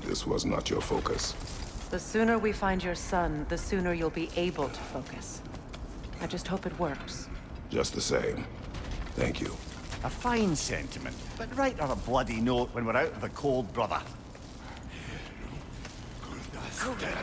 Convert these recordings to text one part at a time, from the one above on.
this was not your focus. The sooner we find your son, the sooner you'll be able to focus. I just hope it works. Just the same. Thank you. A fine sentiment, but write on a bloody note when we're out of the cold, brother. Okay,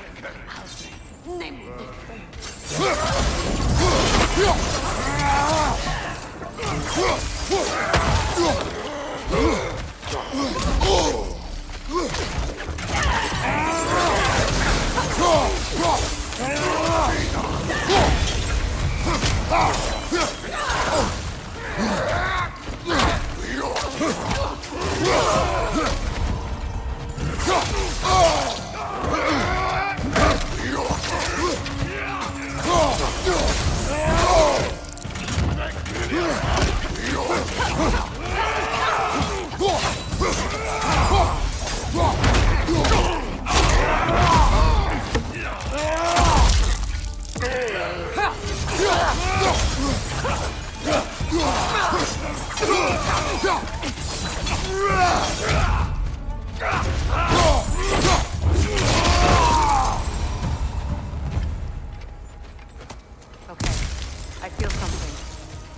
I feel something.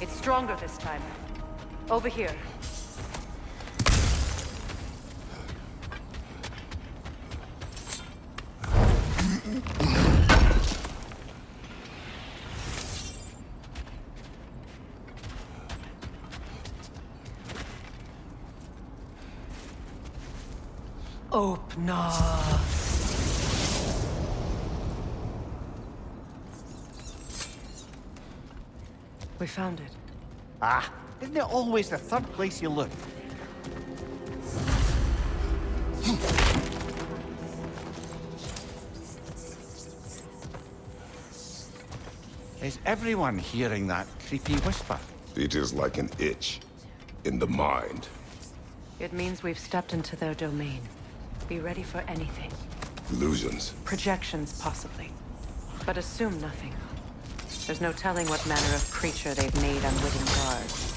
It's stronger this time. Over here. Open up. We found it. Ah, isn't it always the third place you look? Is everyone hearing that creepy whisper? It is like an itch in the mind. It means we've stepped into their domain. Be ready for anything. Illusions. Projections, possibly. But assume nothing. There's no telling what manner of creature they've made unwitting guards.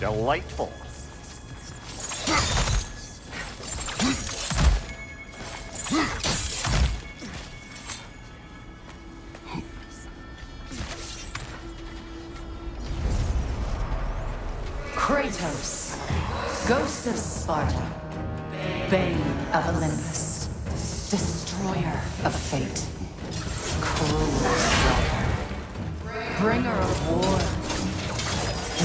Delightful. Kratos, Ghost of Sparta, Bane of Olympus, Destroyer of Fate, Cruel Striker, Bringer of War,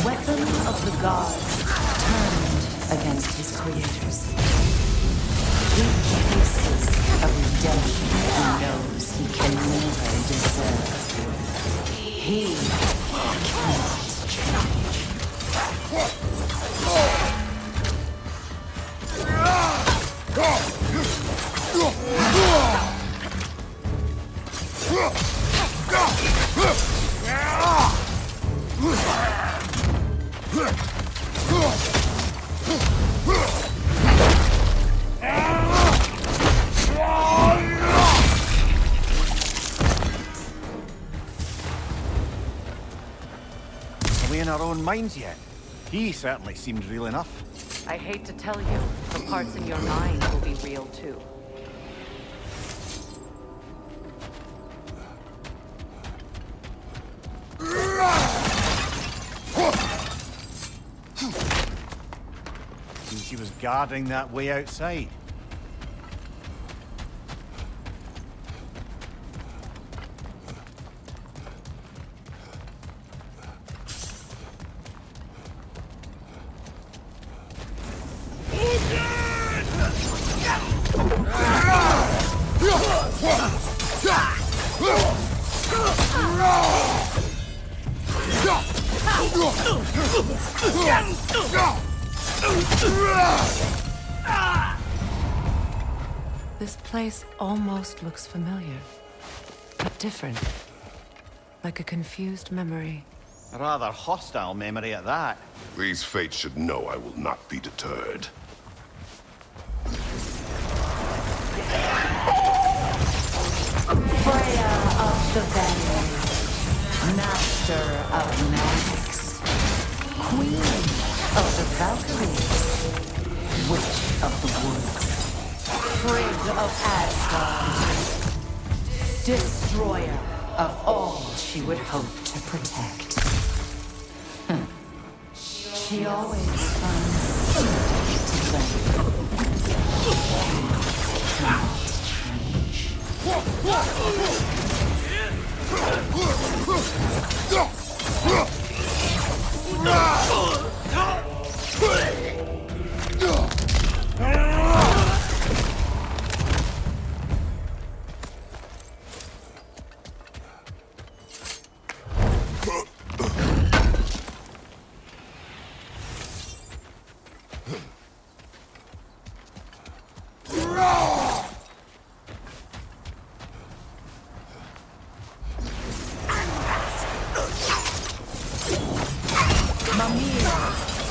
Weapon of the Gods, turned against his creators. He faces a redemption and knows he can never deserve. He cannot change. Are we in our own minds yet? He certainly seemed real enough. I hate to tell you, the parts in your mind will be real too. She was guarding that way outside. This place almost looks familiar, but different. Like a confused memory. A rather hostile memory at that. These fates should know I will not be deterred. Freya of the Valley, Master of Magics, Queen of the Valkyries, Witch of the Woods, Frigg of Asgard, destroyer of all she would hope to protect. She always finds something to blame.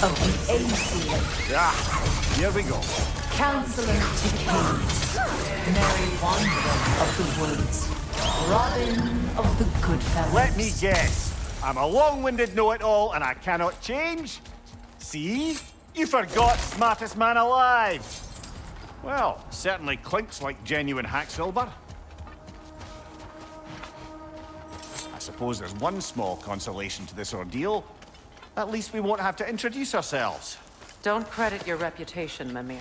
Of the Aesir, Yeah, here we go. Counselor to Kings, Merry Wanderer of the Woods, Robin of the Goodfellas. Let me guess. I'm a long-winded know-it-all and I cannot change? See? You forgot smartest man alive. Well, certainly clinks like genuine hack silver. I suppose there's one small consolation to this ordeal. At least we won't have to introduce ourselves. Don't credit your reputation, Mimir.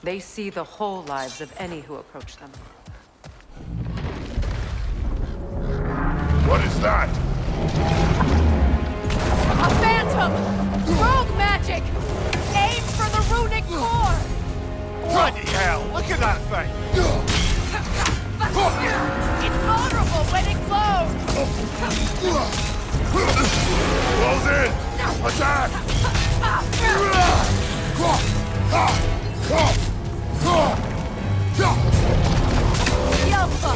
They see the whole lives of any who approach them. What is that? A phantom! Rogue magic! Aim for the runic core! Bloody hell, look at that thing! It's vulnerable when it glows! Close in! Attack! Yelpa!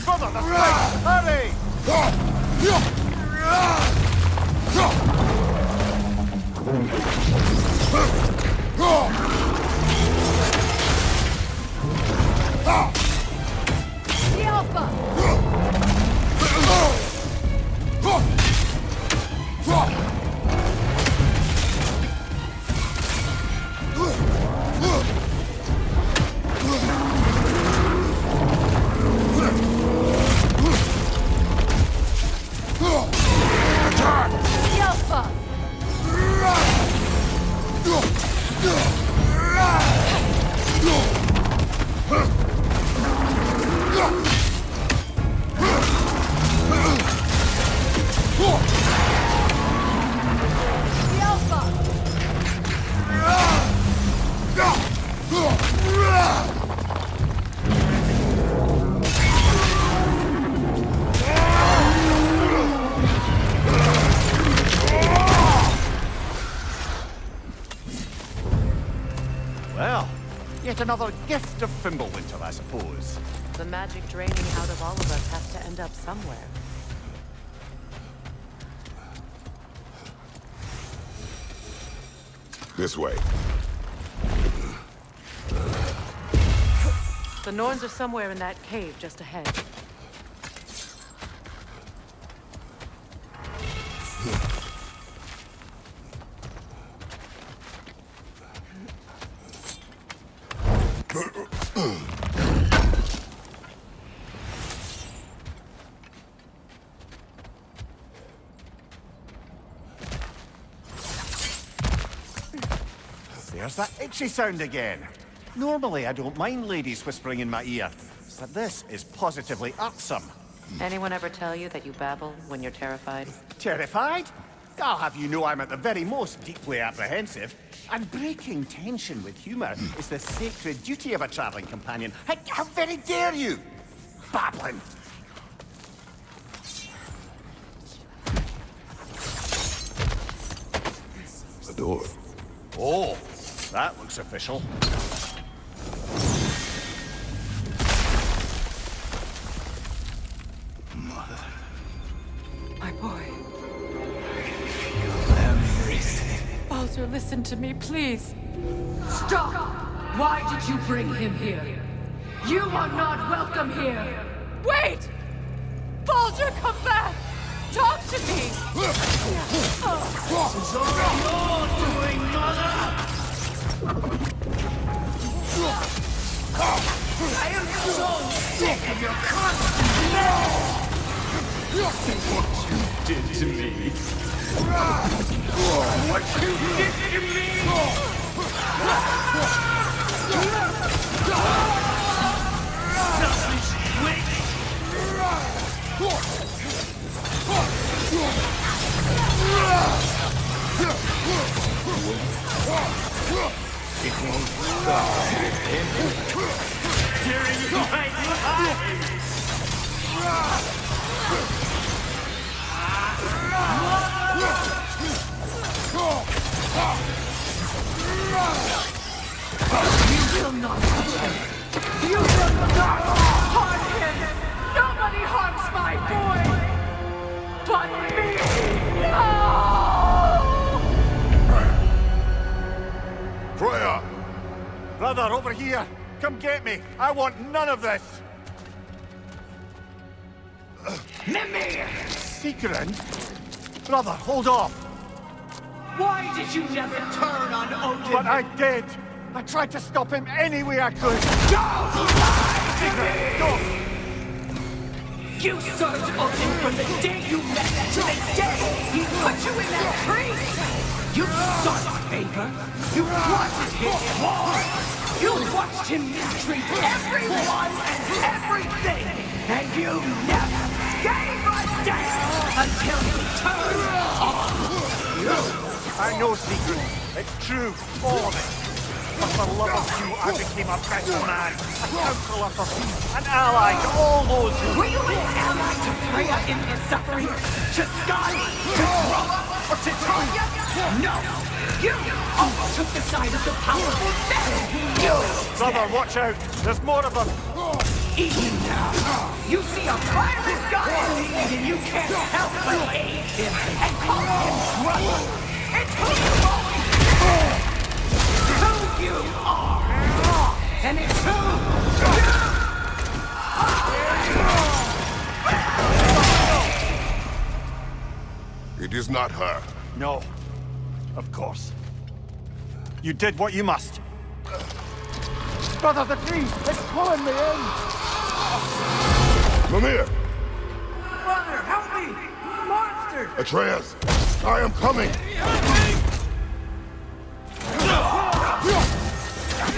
Brother, the thing! Hurry! Yelpa! Yelpa! Well, yet another gift of Fimbulwinter, I suppose. The magic draining out of all of us has to end up somewhere. This way. The Norns are somewhere in that cave just ahead. There's that itchy sound again. Normally, I don't mind ladies whispering in my ear, but this is positively irksome. Anyone ever tell you that you babble when you're terrified? Terrified? I'll have you know I'm at the very most deeply apprehensive. And breaking tension with humour is the sacred duty of a travelling companion. How very dare you! Babbling! The door. Oh, that looks official. My boy. Baldur, listen to me, please. Stop! Why did you bring him here? You are not welcome here! Wait! Baldur, come back! Talk to me! It's all your doing, mother! of your constant mess! What you did to me. What you did to me! Selfish witch! It won't stop with him. During my life! You will not touch him! You will not harm him! Nobody harms my boy! But me! No! Freya! Brother, over here! Come get me! I want none of this! Mimir! Sigrun? Brother, hold off! Why did you never turn on Odin? But I did! I tried to stop him any way I could! Don't lie to me! Go! You served Odin from the day you met to the day he put you in that tree! You sought favor! You wanted his war! You watched him mistreat everyone and everything! And you never gave a damn until he turned on you! I know, Secret. It's true, all of it. But for love of you, I became a better man, a counselor for peace, an ally to all those who... Were you an ally to Freya in her suffering? To Skye? To Roma? Or to Troya? No! You almost took the side of the powerful men! You! Brother, watch out! There's more of them! Even now, you see a violent guy in need and you can't help but aid him and call him brother! It's who you always been! Who you are! And it's who you are! It is not her. No. Of course. You did what you must. Brother, the tree! It's pulling me in! Mimir! Brother, help me! Monster! Atreus! I am coming!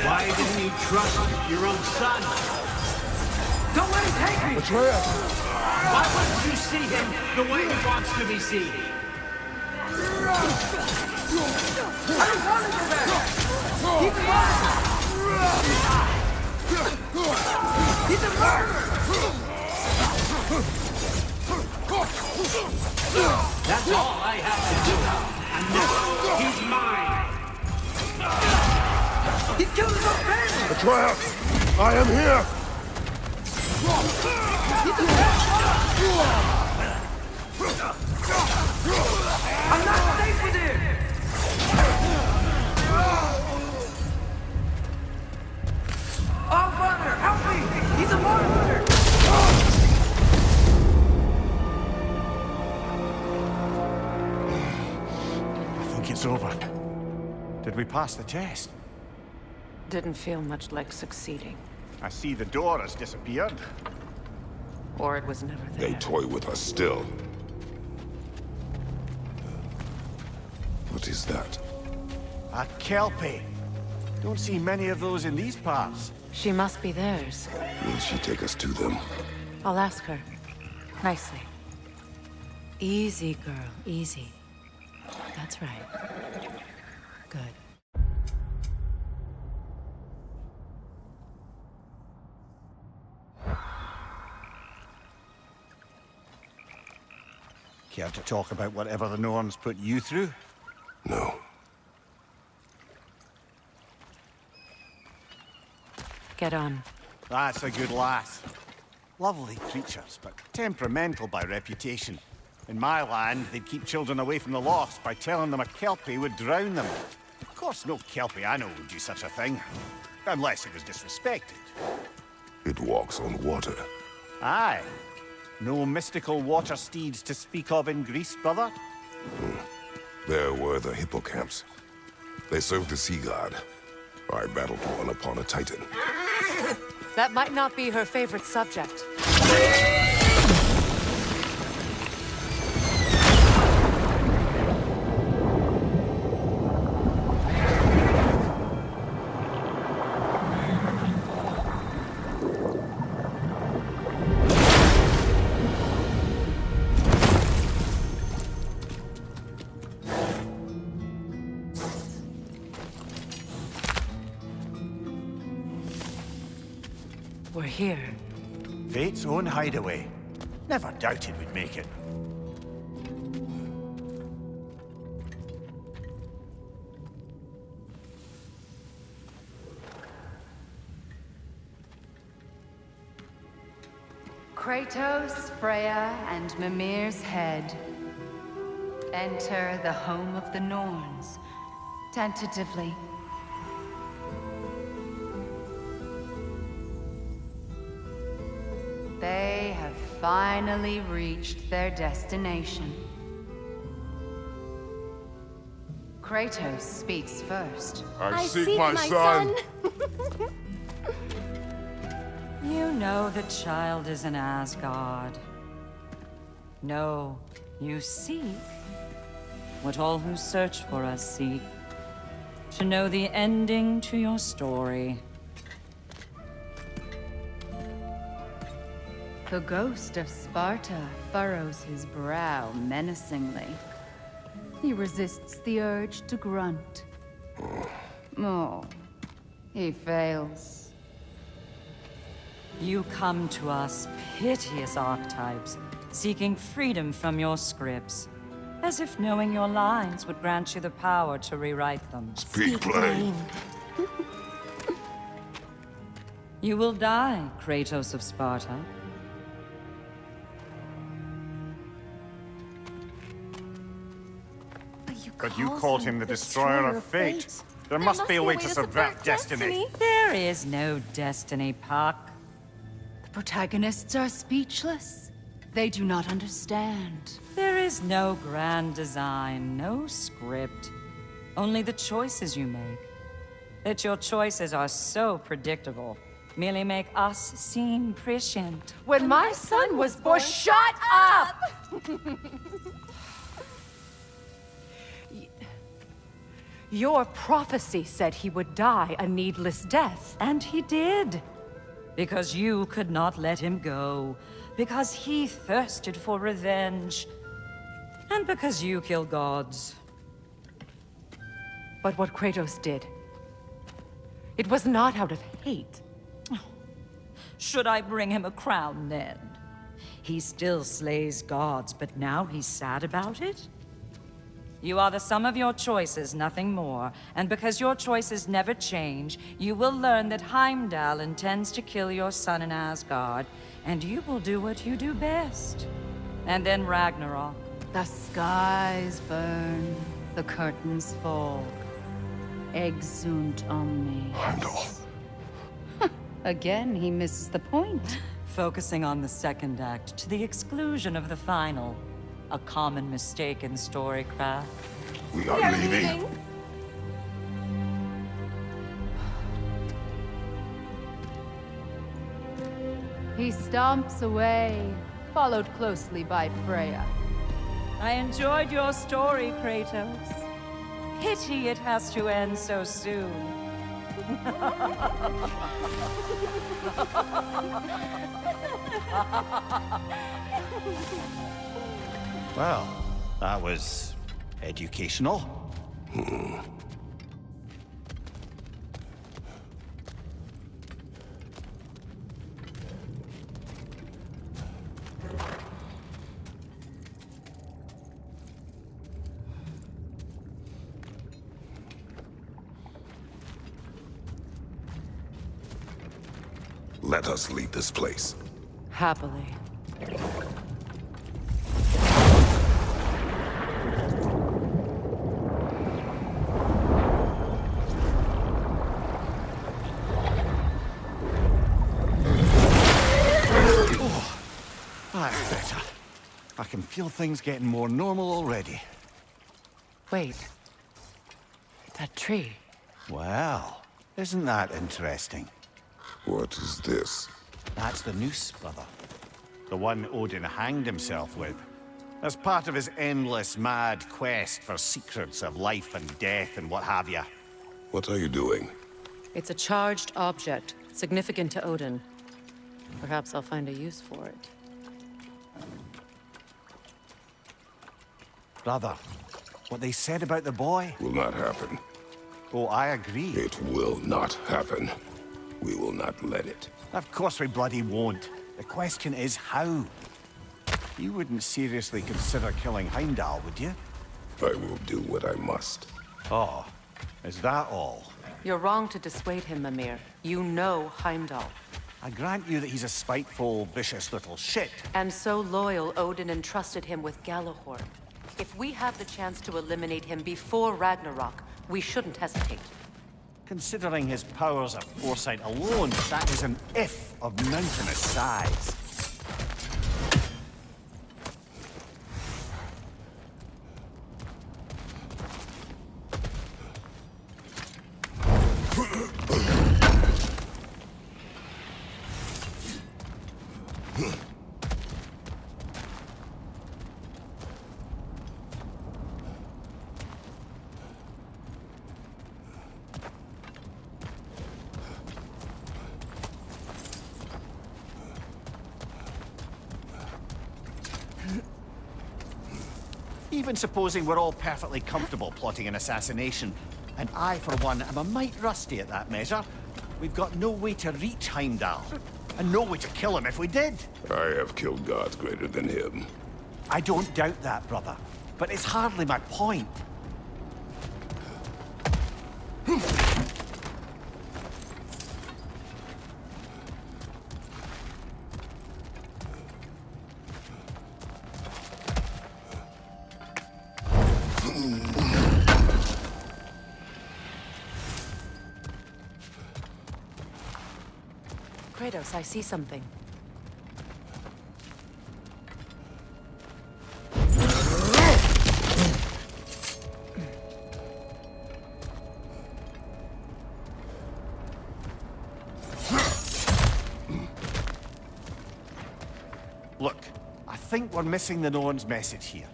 Why didn't you trust your own son? Don't let him take me! Atreus! Why wouldn't you see him the way he wants to be seen? I don't want to go back! He's alive! He's a murderer! That's all I have to do. And now, he's mine! He's killed his own family! Atreus! I am here! He's a bad I'm not safe with him! Oh, Father, help me! He's a monster! I think it's over. Did we pass the test? Didn't feel much like succeeding. I see the door has disappeared. Or it was never there. They toy with us still. What is that? A Kelpie. Don't see many of those in these parts. She must be theirs. Will she take us to them? I'll ask her. Nicely. Easy, girl. Easy. That's right. Good. Care to talk about whatever the Norns put you through? No. Get on. That's a good lass. Lovely creatures, but temperamental by reputation. In my land, they'd keep children away from the lost by telling them a Kelpie would drown them. Of course, no Kelpie I know would do such a thing. Unless it was disrespected. It walks on water. Aye. No mystical water steeds to speak of in Greece, brother? There were the hippocamps. They served the sea god. I battled one upon a titan. That might not be her favorite subject. We're here. Fate's own hideaway. Never doubted we'd make it. Kratos, Freya, and Mimir's head. Enter the home of the Norns. Tentatively. They have finally reached their destination. Kratos speaks first. I seek my son. You know the child is in Asgard. No, you seek what all who search for us seek. To know the ending to your story. The ghost of Sparta furrows his brow menacingly. He resists the urge to grunt. Oh, he fails. You come to us, piteous archetypes, seeking freedom from your scripts. As if knowing your lines would grant you the power to rewrite them. Speak plain. You will die, Kratos of Sparta. But you called him the Destroyer of Fate. There must be a way to subvert destiny. There is no destiny, Puck. The protagonists are speechless. They do not understand. There is no grand design, no script. Only the choices you make. That your choices are so predictable merely make us seem prescient. When my son was born, shut up! Your prophecy said he would die a needless death. And he did. Because you could not let him go. Because he thirsted for revenge. And because you kill gods. But what Kratos did, it was not out of hate. Should I bring him a crown then? He still slays gods, but now he's sad about it? You are the sum of your choices, nothing more. And because your choices never change, you will learn that Heimdall intends to kill your son in Asgard, and you will do what you do best. And then Ragnarok. The skies burn, the curtains fall. Exunt omnes. Heimdall. Again, he misses the point. Focusing on the second act to the exclusion of the final. A common mistake in storycraft. We are leaving. He stomps away, followed closely by Freya. I enjoyed your story, Kratos. Pity it has to end so soon. Well, that was educational. Let us leave this place. Happily. That's better. I can feel things getting more normal already. Wait. That tree. Well, isn't that interesting? What is this? That's the noose, brother. The one Odin hanged himself with. As part of his endless, mad quest for secrets of life and death and what have you. What are you doing? It's a charged object, significant to Odin. Perhaps I'll find a use for it. Brother, what they said about the boy? Will not happen. Oh, I agree. It will not happen. We will not let it. Of course we bloody won't. The question is how. You wouldn't seriously consider killing Heimdall, would you? I will do what I must. Oh, is that all? You're wrong to dissuade him, Mimir. You know Heimdall. I grant you that he's a spiteful, vicious little shit. And so loyal, Odin entrusted him with Galahorn. If we have the chance to eliminate him before Ragnarok, we shouldn't hesitate. Considering his powers of foresight alone, that is an if of mountainous size. Even supposing we're all perfectly comfortable plotting an assassination, and I, for one, am a mite rusty at that measure, we've got no way to reach Heimdall, and no way to kill him if we did. I have killed gods greater than him. I don't doubt that, brother, but it's hardly my point. Kratos, I see something. Look, I think we're missing the Norn's message here.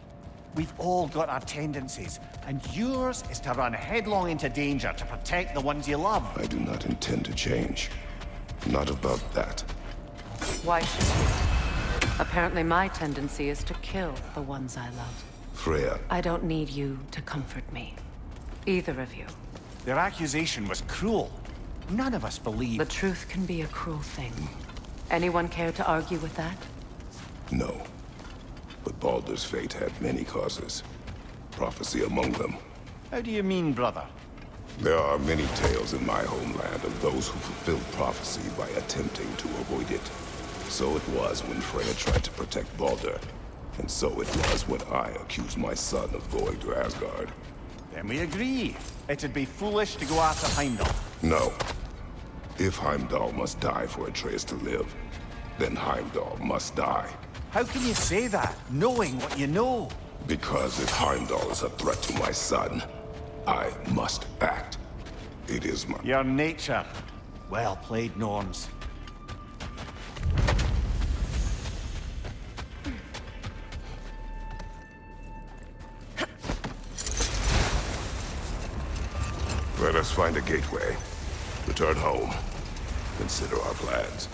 We've all got our tendencies, and yours is to run headlong into danger to protect the ones you love. I do not intend to change. Not about that. Why should you? Apparently my tendency is to kill the ones I love. Freya, I don't need you to comfort me. Either of you. Their accusation was cruel. None of us believe. The truth can be a cruel thing. Anyone care to argue with that? no. But Baldur's fate had many causes. Prophecy among them. How do you mean, brother? There are many tales in my homeland of those who fulfilled prophecy by attempting to avoid it. So it was when Freya tried to protect Baldur. And so it was when I accused my son of going to Asgard. Then we agree. It'd be foolish to go after Heimdall. No. If Heimdall must die for Atreus to live, then Heimdall must die. How can you say that, knowing what you know? Because if Heimdall is a threat to my son, I must act. It is my... Your nature. Well played, Norns. Let us find a gateway. Return home. Consider our plans.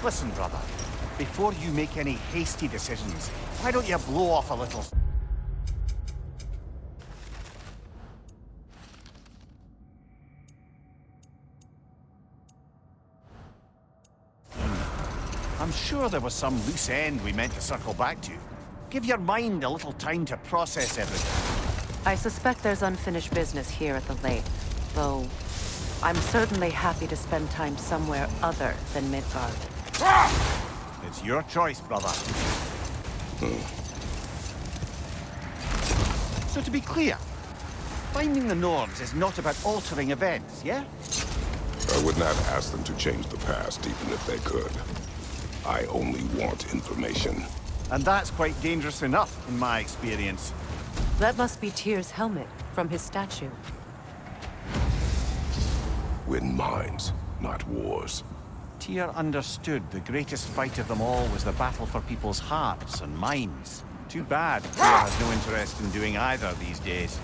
Listen, brother. Before you make any hasty decisions, why don't you blow off a little... I'm sure there was some loose end we meant to circle back to. Give your mind a little time to process everything. I suspect there's unfinished business here at the lake, though I'm certainly happy to spend time somewhere other than Midgard. It's your choice, brother. So to be clear, finding the Norns is not about altering events, yeah? I would not ask them to change the past, even if they could. I only want information. And that's quite dangerous enough, in my experience. That must be Tyr's helmet from his statue. win mines, not wars. Tyr understood the greatest fight of them all was the battle for people's hearts and minds. Too bad Tyr has no interest in doing either these days.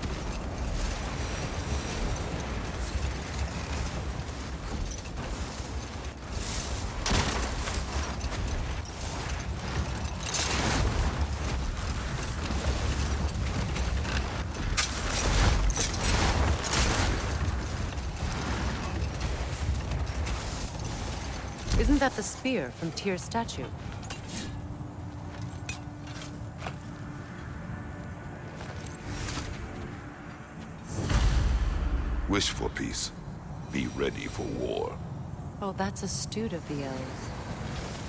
Isn't that the spear from Tyr's statue? Wish for peace. Be ready for war. Oh, that's astute of the elves.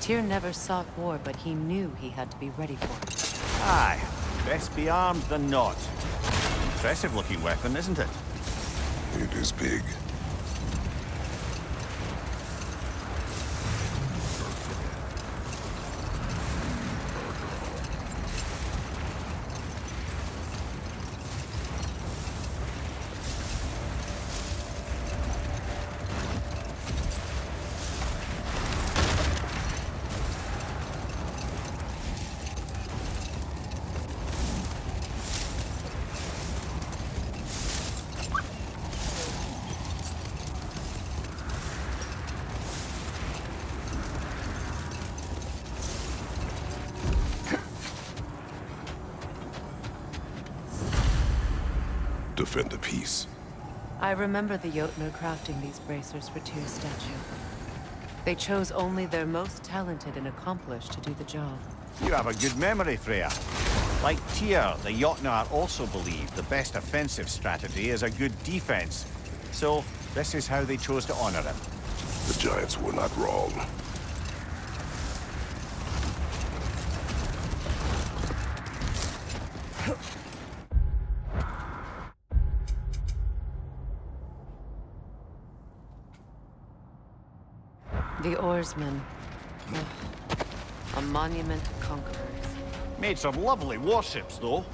Tyr never sought war, but he knew he had to be ready for it. Aye, best be armed than not. Impressive looking weapon, isn't it? It is big. Defend the peace. I remember the Jotnar crafting these bracers for Tyr's statue. They chose only their most talented and accomplished to do the job. You have a good memory, Freya. Like Tyr, the Jotnar also believed the best offensive strategy is a good defense. So, this is how they chose to honor him. The Giants were not wrong. The oarsmen. Ugh. A monument to conquerors. Made some lovely warships, though.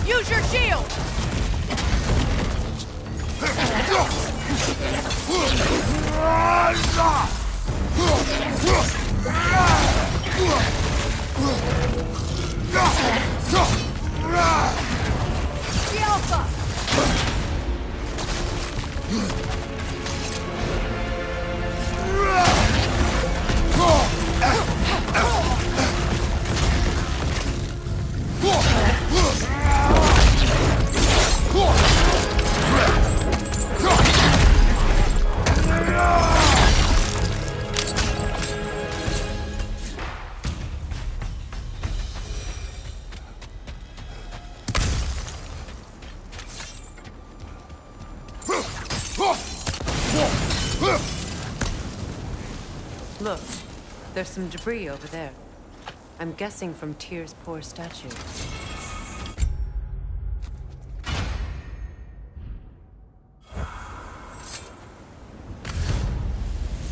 Use your shield! The Alpha! Look, there's some debris over there. I'm guessing from Tyr's poor statue.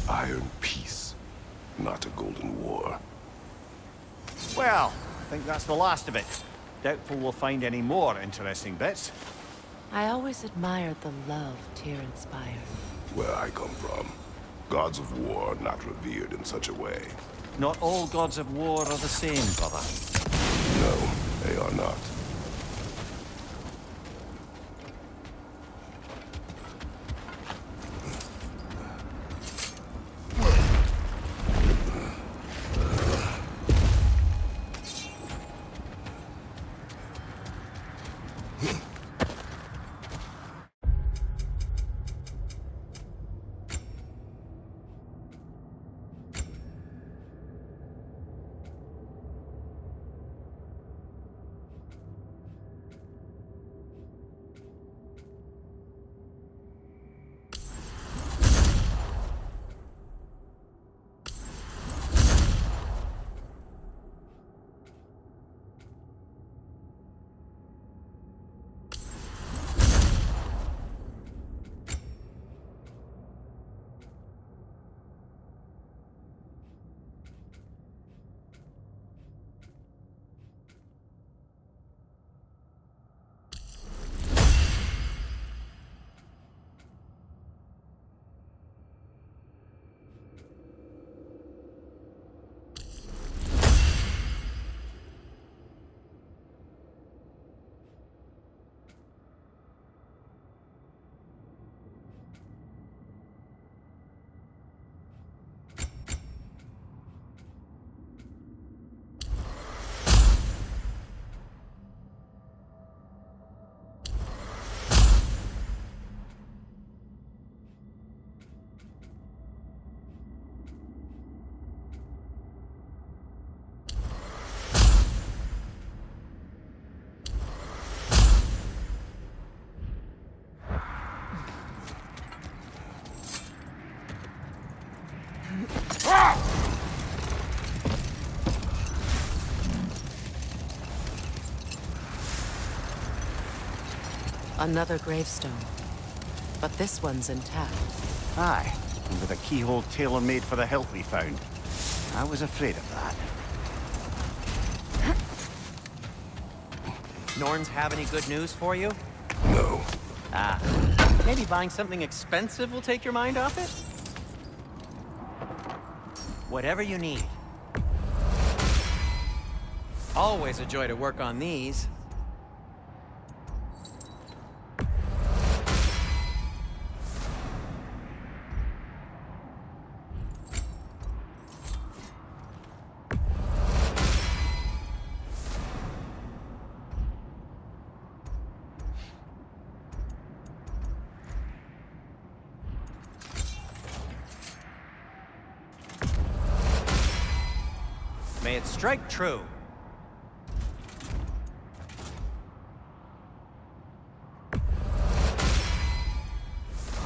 Iron peace, not a golden war. Well, I think that's the last of it. Doubtful we'll find any more interesting bits. I always admired the love Tyr inspired. Where I come from, gods of war are not revered in such a way. Not all gods of war are the same, brother. No, they are not. Another gravestone. But this one's intact. Aye, and with a keyhole tailor-made for the hilt we found. I was afraid of that. Norns have any good news for you? No. Ah, maybe buying something expensive will take your mind off it? Whatever you need. Always a joy to work on these. May it strike true.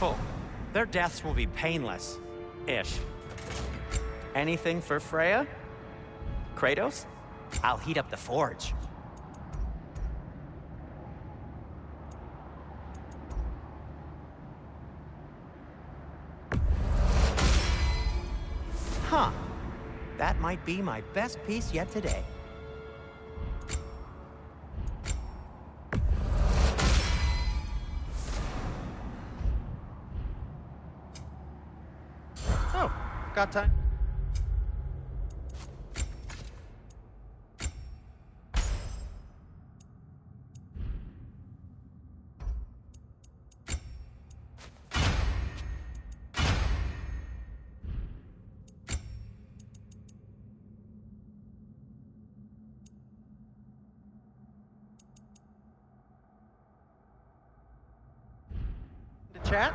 Oh, their deaths will be painless. Ish. Anything for Freya? Kratos? I'll heat up the forge. Huh. That might be my best piece yet today. Oh, got time. Chat?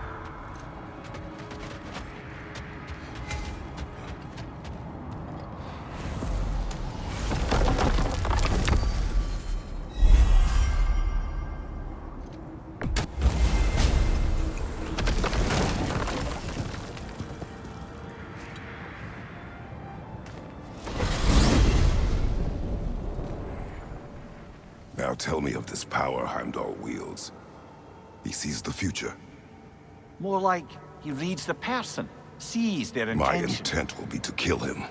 Now tell me of this power Heimdall wields. He sees the future. More like he reads the person, sees their My intention. intent will be to kill him.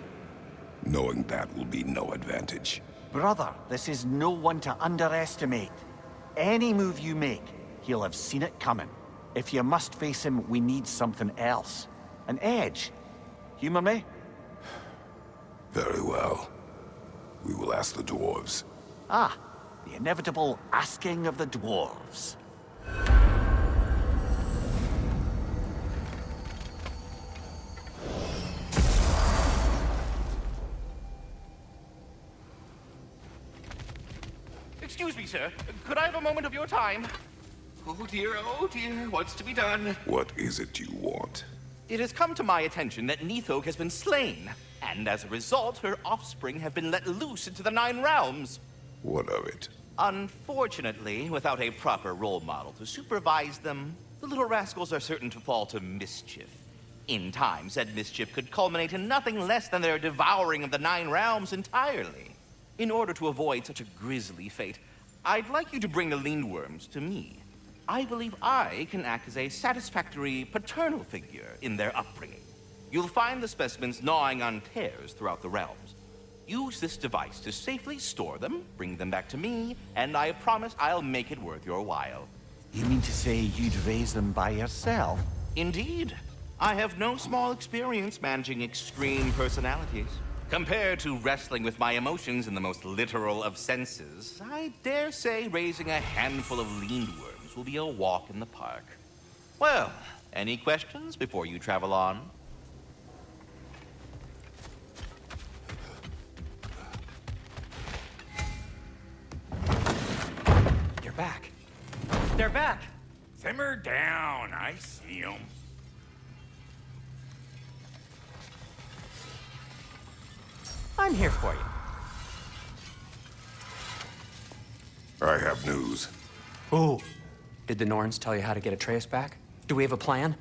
Knowing that will be no advantage. Brother, this is no one to underestimate. Any move you make, He'll have seen it coming. If you must face him, we need something else. An edge. Humor me? Very well. We will ask the dwarves. Ah, the inevitable asking of the dwarves. Excuse me, sir. Could I have a moment of your time? Oh dear, what's to be done? What is it you want? It has come to my attention that Nithog has been slain, and as a result, her offspring have been let loose into the Nine Realms. What of it? Unfortunately, without a proper role model to supervise them, the little rascals are certain to fall to mischief. In time, said mischief could culminate in nothing less than their devouring of the Nine Realms entirely. In order to avoid such a grisly fate, I'd like you to bring the Lindworms to me. I believe I can act as a satisfactory paternal figure in their upbringing. You'll find the specimens gnawing on tears throughout the realms. Use this device to safely store them, bring them back to me, and I promise I'll make it worth your while. You mean to say you'd raise them by yourself? Indeed. I have no small experience managing extreme personalities. Compared to wrestling with my emotions in the most literal of senses, I dare say raising a handful of Lindworms will be a walk in the park. Well, any questions before you travel on? You're back. They're back. Simmer down. I see them. I'm here for you. I have news. Ooh. Did the Norns tell you how to get Atreus back? Do we have a plan?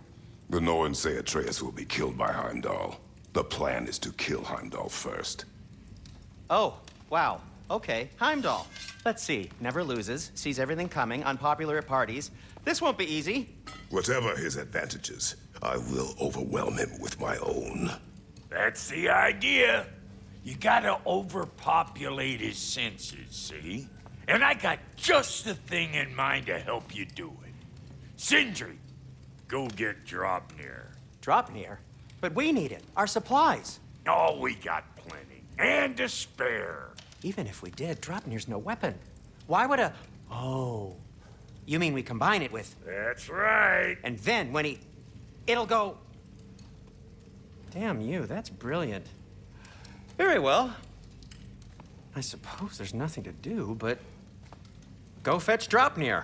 The Norns say Atreus will be killed by Heimdall. The plan is to kill Heimdall first. Oh, wow. Okay, Heimdall. Let's see. Never loses, sees everything coming, unpopular at parties. This won't be easy. Whatever his advantages, I will overwhelm him with my own. That's the idea. You gotta overpopulate his senses, see? And I got just the thing in mind to help you do it. Sindri, go get Draupnir. Draupnir? But we need it. Our supplies. Oh, we got plenty. And to spare. Even if we did, Draupnir's no weapon. Why would a... Oh. You mean we combine it with... That's right. And then when he... It'll go... Damn you, that's brilliant. Very well. I suppose there's nothing to do, but... Go fetch Draupnir.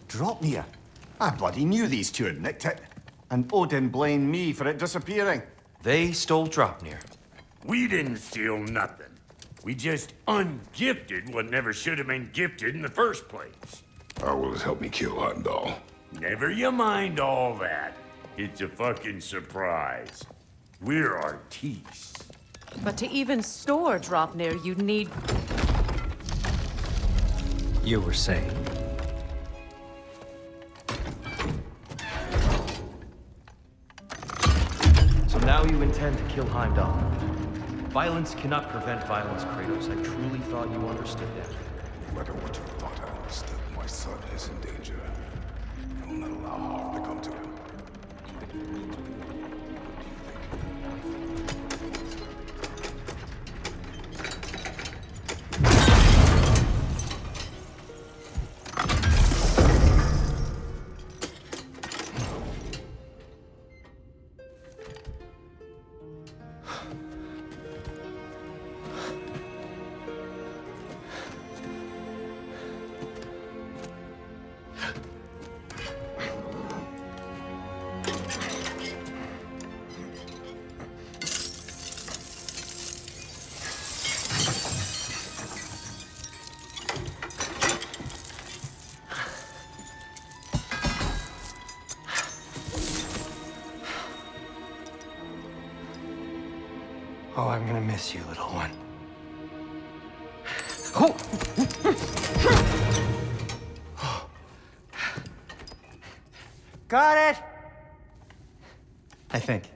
Draupnir? I bloody knew these two had nicked it. And Odin blamed me for it disappearing. They stole Draupnir. We didn't steal nothing. We just ungifted what never should have been gifted in the first place. How will it help me kill Heimdall? Never you mind all that. It's a fucking surprise. We're artistes. But to even store Draupnir, you'd need... You were saying. So now you intend to kill Heimdall. Violence cannot prevent violence, Kratos. I truly thought you understood that. No matter what you thought I understood, my son is in danger. I will not allow harm to come to him. Oh, I'm gonna miss you, little one. Oh! Got it! I think.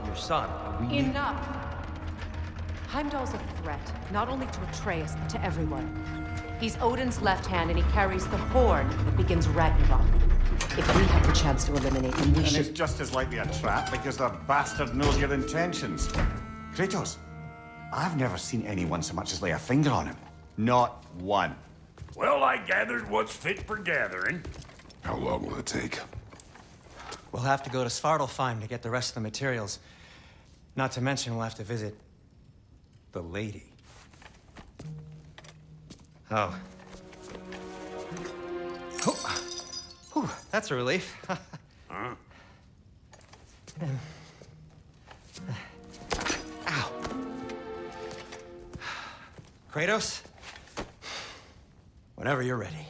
your son. We need... Enough! Heimdall's a threat, not only to Atreus, but to everyone. He's Odin's left hand, and he carries the horn that begins Ragnarok. If we have the chance to eliminate him, we And should... it's just as likely a trap because the bastard knows your intentions. Kratos, I've never seen anyone so much as lay a finger on him. Not one. Well, I gathered what's fit for gathering. How long will it take? We'll have to go to Svartalfheim to get the rest of the materials. Not to mention we'll have to visit the lady. Oh. Whew, that's a relief. Huh? Ow. Kratos? Whenever you're ready.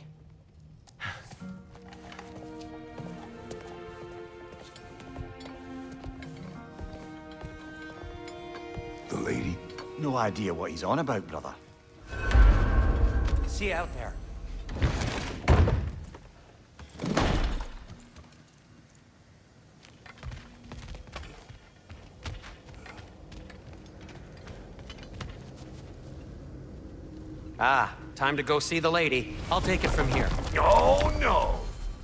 The lady? No idea what he's on about, brother. See you out there. Ah, time to go see the lady. I'll take it from here. Oh, no.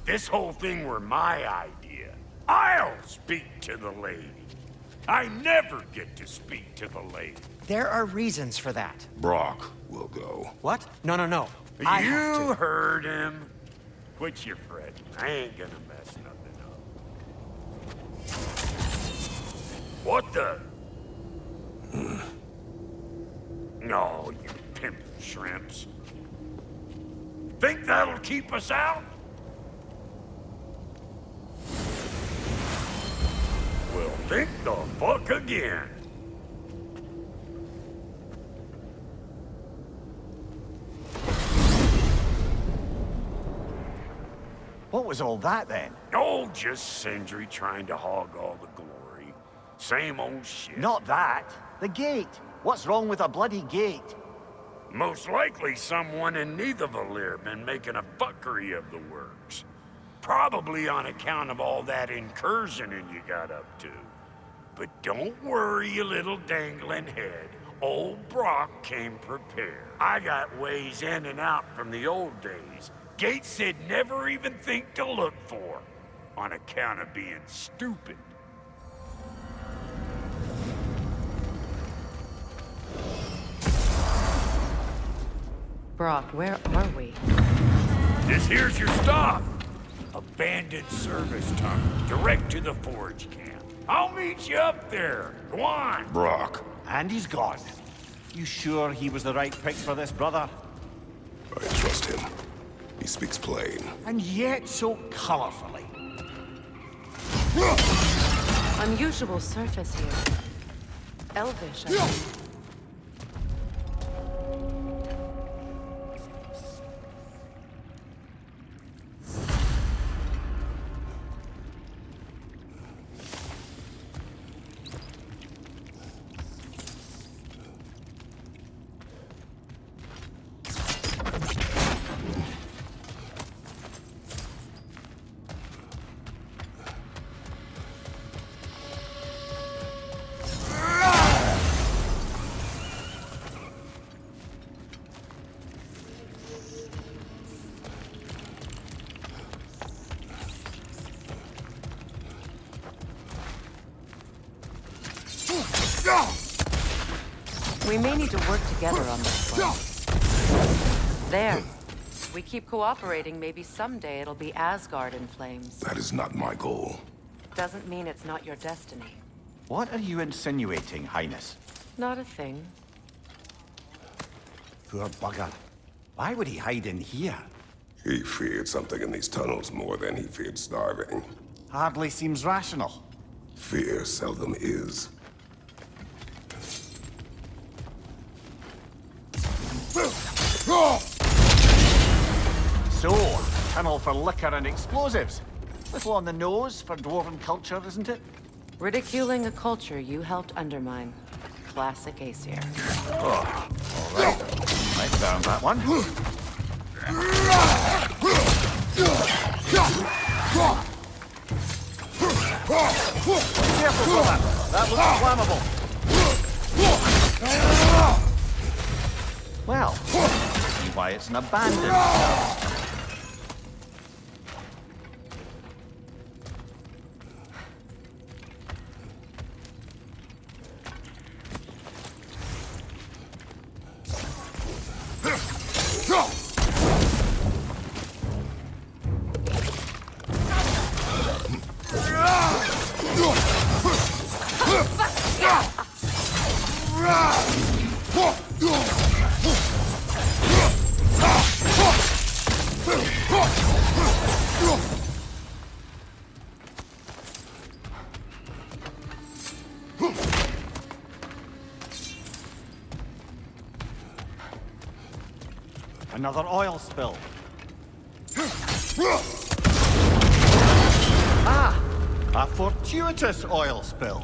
This whole thing were my idea. I'll speak to the lady. I never get to speak to the lady. There are reasons for that. Brock will go. What? No, no, no. I have You to. heard him. Quit your fretting. I ain't gonna mess nothing up. What the? No, you pimp shrimps. Think that'll keep us out? Well, think the fuck again. What was all that then? Oh, just Sindri trying to hog all the glory. Same old shit. Not that. The gate. What's wrong with a bloody gate? Most likely someone in Nidavellir been making a fuckery of the works. Probably on account of all that incursioning you got up to. But don't worry, you little dangling head. Old Brock came prepared. I got ways in and out from the old days. Gates said never even think to look for, on account of being stupid. Brock, where are we? This here's your stop. Abandoned service tunnel, direct to the forge camp. I'll meet you up there. Go on. Brock. And he's gone. You sure he was the right pick for this, brother? I trust him. He speaks plain. And yet so colorfully. Unusual surface here. Elvish, I think. We may need to work together on this one. There. We keep cooperating, maybe someday it'll be Asgard in flames. That is not my goal. Doesn't mean it's not your destiny. What are you insinuating, Highness? Not a thing. Poor bugger. Why would he hide in here? He feared something in these tunnels more than he feared starving. Hardly seems rational. Fear seldom is. So, tunnel for liquor and explosives. Little on the nose for dwarven culture, isn't it? Ridiculing a culture you helped undermine. Classic Aesir. Oh, all right. Right down that one. Careful, brother. That looks flammable. Well, see why it's an abandoned cell. Another oil spill. Ah! A fortuitous oil spill.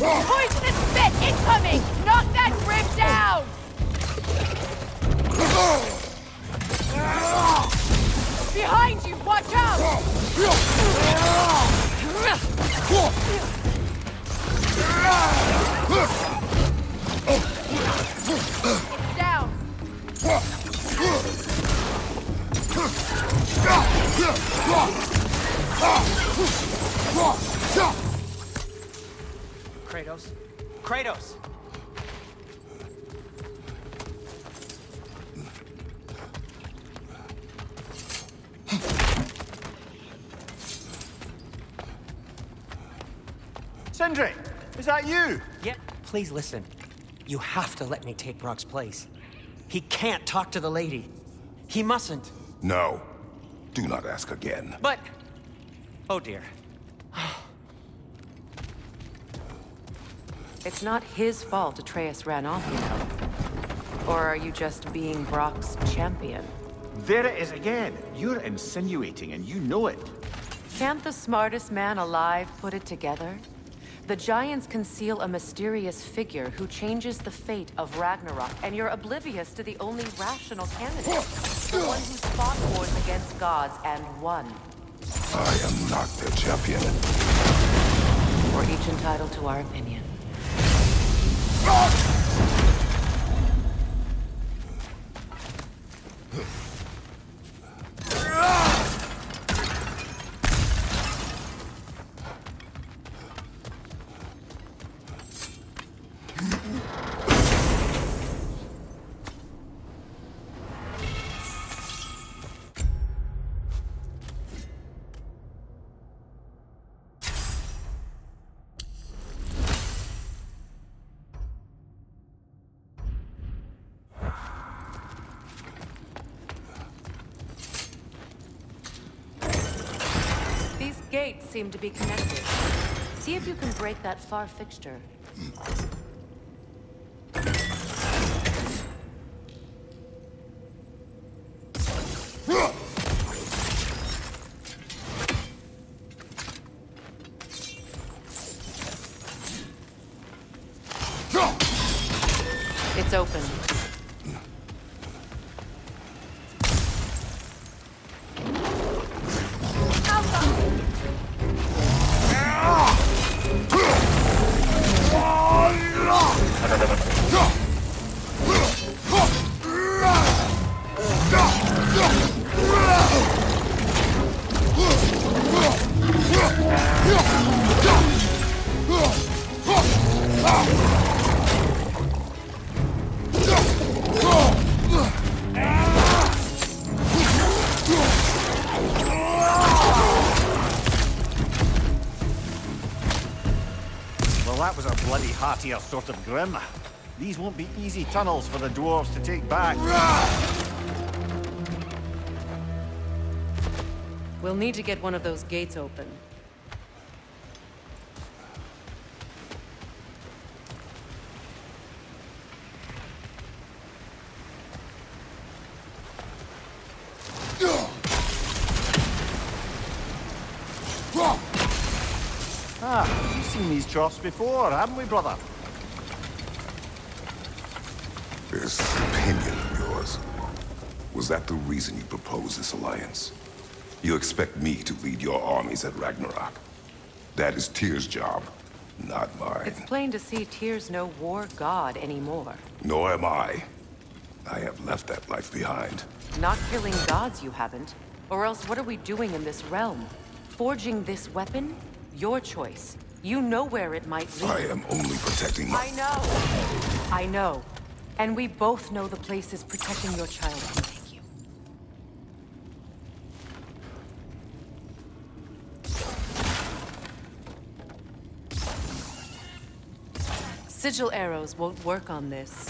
Poisonous spit incoming! Knock that grim down! Behind you! Watch out! It's down! Kratos? Kratos! Sindri, is that you? Yeah, please listen. You have to let me take Brock's place. He can't talk to the lady. He mustn't. No. Do not ask again. But... Oh dear. It's not his fault Atreus ran off, you know. Or are you just being Brock's champion? There it is again. You're insinuating and you know it. Can't the smartest man alive put it together? The Giants conceal a mysterious figure who changes the fate of Ragnarok, and you're oblivious to the only rational candidate. The one who's fought wars against gods and won. I am not their champion. We're each entitled to our opinion. These gates seem to be connected. See if you can break that far fixture. It's open. Well, that was a bloody heartier sort of grim. These won't be easy tunnels for the dwarves to take back. We'll need to get one of those gates open. these troughs before, haven't we, brother? This opinion of yours, was that the reason you proposed this alliance? You expect me to lead your armies at Ragnarok? That is Tyr's job, not mine. It's plain to see Tyr's no war god anymore. Nor am I. I have left that life behind. Not killing gods, you haven't. Or else what are we doing in this realm? Forging this weapon? Your choice. You know where it might lead. I am only protecting my... I know. I know. And we both know the places protecting your child can take you. Sigil arrows won't work on this.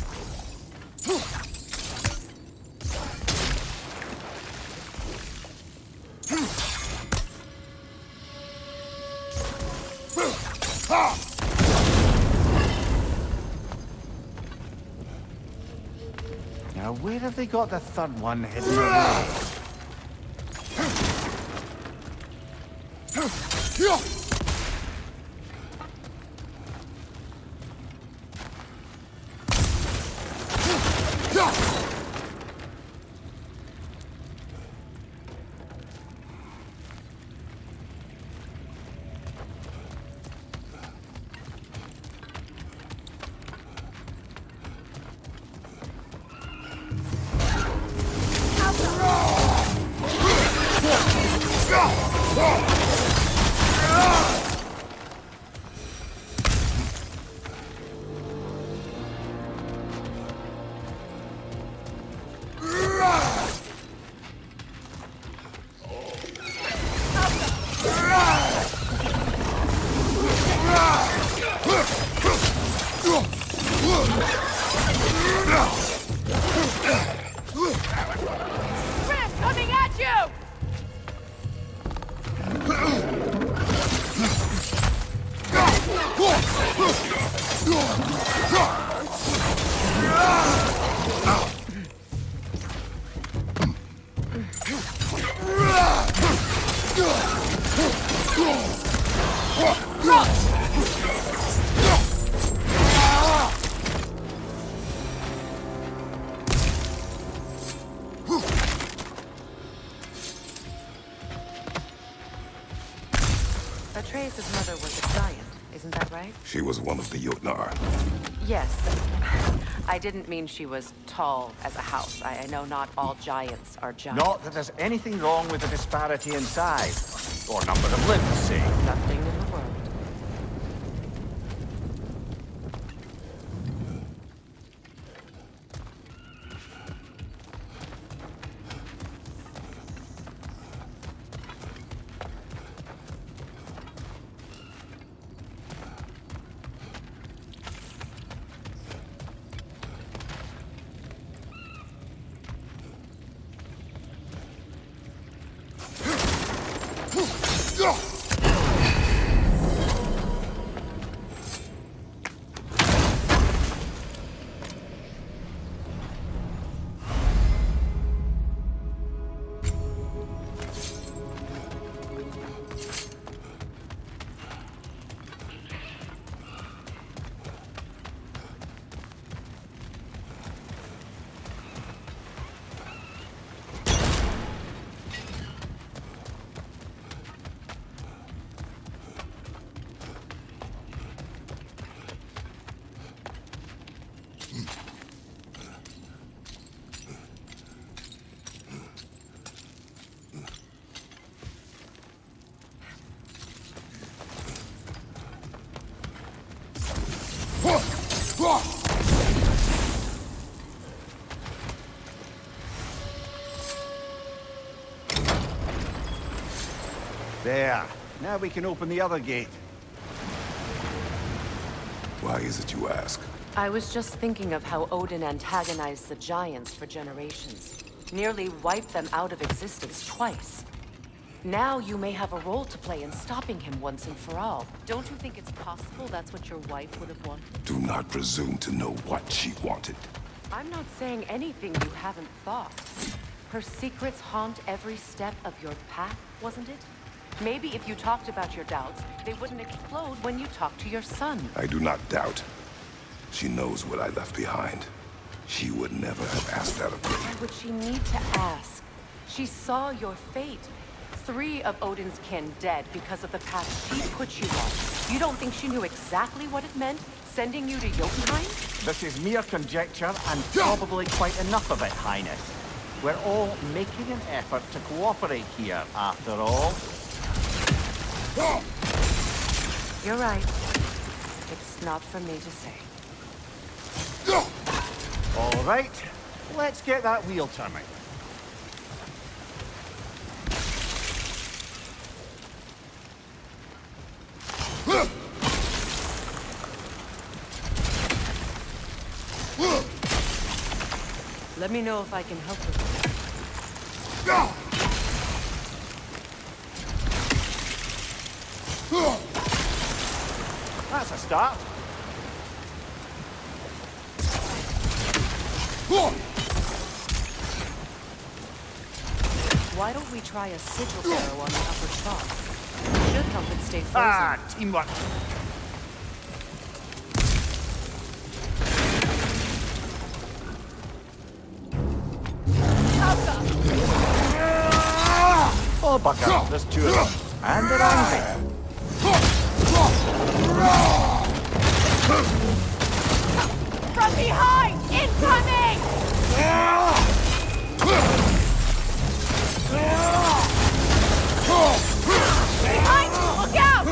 Now, where have they got the third one hidden away? Rift coming at you! Atreus' mother was a giant, isn't that right? She was one of the Jotnar. Yes. I didn't mean she was tall as a house. I know not all giants are giants. Not that there's anything wrong with the disparity in size, or number of limbs, say. Nothing in the world. There. Now we can open the other gate. Why is it you ask? I was just thinking of how Odin antagonized the giants for generations. Nearly wiped them out of existence twice. Now you may have a role to play in stopping him once and for all. Don't you think it's possible that's what your wife would have wanted? Do not presume to know what she wanted. I'm not saying anything you haven't thought. Her secrets haunt every step of your path, wasn't it? Maybe if you talked about your doubts, they wouldn't explode when you talk to your son. I do not doubt. She knows what I left behind. She would never have asked that of me. Why would she need to ask? She saw your fate. 3 of Odin's kin dead because of the path she put you on. You don't think she knew exactly what it meant, sending you to Jotunheim? This is mere conjecture, and probably quite enough of it, Highness. We're all making an effort to cooperate here, after all. You're right. It's not for me to say. All right, let's get that wheel turning. Let me know if I can help with this. That's a start. Why don't we try a sigil arrow on the upper trough? Should help it stay frozen. Ah, teamwork. Oh, Bucker, there's 2 of them. And they're angry. From behind! Incoming! Behind you! Look out!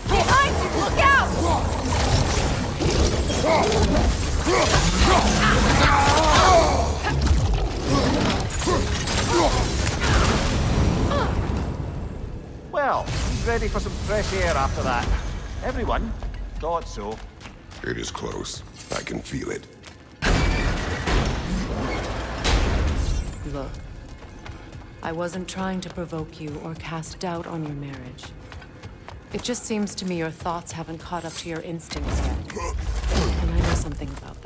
Behind you! Look out! Well, he's ready for some fresh air after that. Everyone thought so. It is close. I can feel it. Look, I wasn't trying to provoke you or cast doubt on your marriage. It just seems to me your thoughts haven't caught up to your instincts yet. And I know something about that.